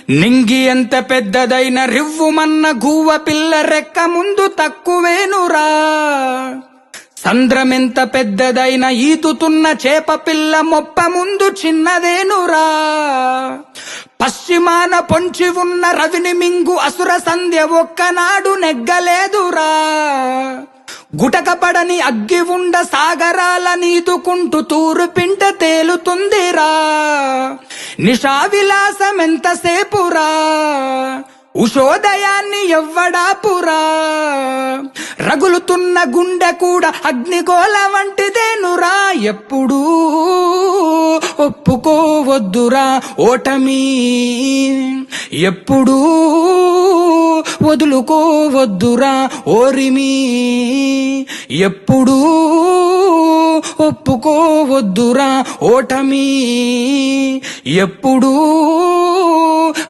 నింగి ఎంత పెద్దదైన రివ్వుమన్న గువ్వ పిల్ల రెక్క ముందు తక్కువేనురా. సంద్రమెంత పెద్దదైన ఈతుతున్న చేప పిల్ల మొప్ప ముందు చిన్నదేనురా. పశ్చిమాన పొంచి ఉన్న రవిని మింగు అసుర సంధ్య ఒక్కనాడు నెగ్గలేదురా. గుటకపడని అగ్గి ఉండ సాగరాల నీదుకుంటూ తూరు పింట తేలుతుందిరా. నిషా విలాసమెంతసేపురా, ఉషోదయాన్ని ఎవ్వడాపురా. రగులుతున్న గుండె కూడా అగ్నిగోళ వంటిదేనురా. ఎప్పుడూ ఒప్పుకోవద్దురా ఓటమి, ఎప్పుడూ వదులుకోవద్దురా ఓరిమి, ఎప్పుడూ ఒప్పుకోవద్దురా ఓటమి, ఎప్పుడూ